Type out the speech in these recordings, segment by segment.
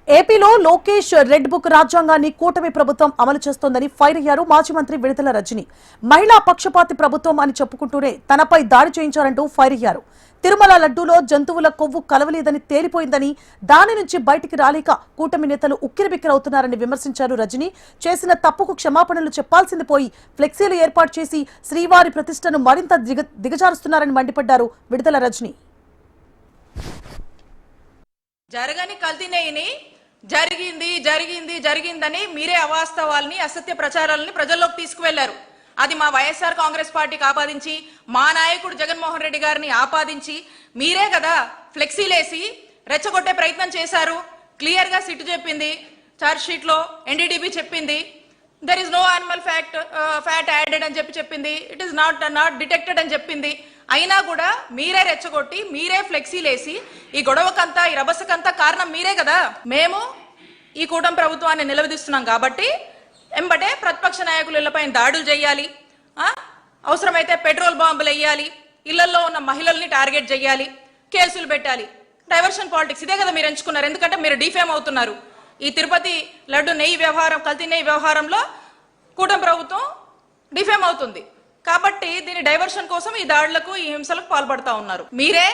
ఏపీలో Lokesh red book రాజ్యాంగాన్ని కూటమి ప్రభుత్వం అమలు చేస్తోందని ఫైర్ అయ్యారు మాజీ మంత్రి విడుదల రజని. మహిళా పక్షపాతి ప్రభుత్వం అని చెప్పుకుంటూనే తనపై దాడి చేయించారంటూ ఫైర్ అయ్యారు. తిరుమల లడ్డూలో జంతువుల కొవ్వు కలవలేదని తేలిపోయిందని, దాని నుంచి బయటికి రాలేక కూటమి నేతలు ఉక్కిరిబిక్కిరవుతున్నారని విమర్శించారు రజని. చేసిన తప్పుకు క్షమాపణలు చెప్పాల్సింది పోయి ఫ్లెక్సీలు ఏర్పాటు చేసి శ్రీవారి ప్రతిష్టను మరింత దిగజారుస్తున్నారని మండిపడ్డారు విడుదల రజని. జరగని కల్తీనేని జరిగింది జరిగింది జరిగిందని మీరే అవాస్తవాల్ని అసత్య ప్రచారాలని ప్రజల్లోకి తీసుకువెళ్లారు. అది మా వైఎస్ఆర్ కాంగ్రెస్ పార్టీకి ఆపాదించి, మా నాయకుడు జగన్మోహన్ రెడ్డి గారిని ఆపాదించి మీరే కదా ఫ్లెక్సీలేసి రెచ్చగొట్టే ప్రయత్నం చేశారు. క్లియర్ గా సిట్ చెప్పింది, చార్జ్ షీట్ లో ఎన్డీడీబీ చెప్పింది, there is no animal fat added అని చెప్పింది, ఇట్ ఈస్ నాట్ డిటెక్టెడ్ అని చెప్పింది. అయినా కూడా మీరే రెచ్చగొట్టి మీరే ఫ్లెక్సీలేసి ఈ గొడవకంతా ఈ రభసకంతా కారణం మీరే కదా. మేము ఈ కూటమి ప్రభుత్వాన్ని నిలదీస్తున్నాం కాబట్టి ఎంబటే ప్రతిపక్ష నాయకులు ఇళ్లపై దాడులు చేయాలి, అవసరమైతే పెట్రోల్ బాంబులు వేయాలి, ఇళ్లలో ఉన్న మహిళల్ని టార్గెట్ చేయాలి, కేసులు పెట్టాలి. డైవర్షన్ పాలిటిక్స్ ఇదే కదా మీరు ఎంచుకున్నారు. ఎందుకంటే మీరు డిఫేమ్ అవుతున్నారు. ఈ తిరుపతి లడ్డు నెయ్యి వ్యవహారం, కల్తీ నెయ్యి వ్యవహారంలో కూటమి ప్రభుత్వం డిఫేమ్ అవుతుంది కాబట్టి దీని డైవర్షన్ కోసం ఈ దాడులకు ఈ హింసలకు పాల్పడతా ఉన్నారు. మీరే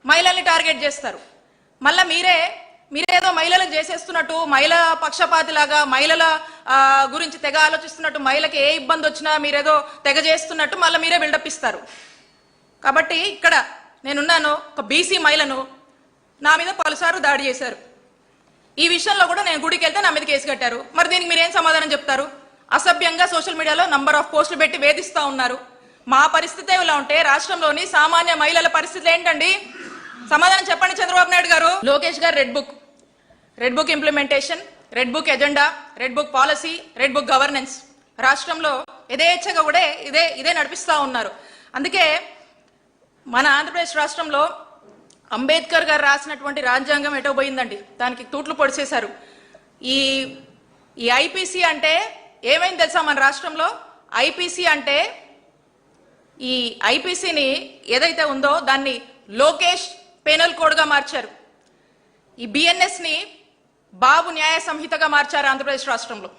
మహిళల్ని టార్గెట్ చేస్తారు. మళ్ళా మీరేదో మహిళలకు చేసేస్తున్నట్టు, మహిళా పక్షపాతిలాగా మహిళల గురించి తెగ ఆలోచిస్తున్నట్టు, మహిళకి ఏ ఇబ్బంది వచ్చినా మీరేదో తెగ చేస్తున్నట్టు మళ్ళీ మీరే బిల్డప్ ఇస్తారు. కాబట్టి ఇక్కడ నేనున్నాను, ఒక బీసీ మహిళను నా మీద పలుసార్లు దాడి చేశారు. ఈ విషయంలో కూడా నేను గుడికి వెళ్తే నా మీద కేసు కట్టారు. మరి దీనికి మీరేం సమాధానం చెప్తారు? అసభ్యంగా సోషల్ మీడియాలో నంబర్ ఆఫ్ పోస్టులు పెట్టి వేధిస్తా ఉన్నారు. మా పరిస్థితి ఇలా ఉంటే రాష్ట్రంలోని సామాన్య మహిళల పరిస్థితి ఏంటండి? సమాధానం చెప్పండి చంద్రబాబు నాయుడు గారు. లోకేష్ గారు red book implementation, red book agenda, red book policy, red book governance రాష్ట్రంలో యథేచ్ఛగా కూడా ఇదే నడిపిస్తా ఉన్నారు. అందుకే మన ఆంధ్రప్రదేశ్ రాష్ట్రంలో అంబేద్కర్ గారు రాసినటువంటి రాజ్యాంగం ఎటో పోయిందండి. దానికి తూట్లు పొడిచేశారు. ఈ ఐపీసీ అంటే ఏమైంది తెలుసా? మన రాష్ట్రంలో ఐపీసీ అంటే ఈ ఐపీసీని ఏదైతే ఉందో దాన్ని లోకేష్ పెనల్ కోడ్గా మార్చారు. ఈ బిఎన్ఎస్ ని బాబు న్యాయ సంహితగా మార్చారు ఆంధ్రప్రదేశ్ రాష్ట్రంలో.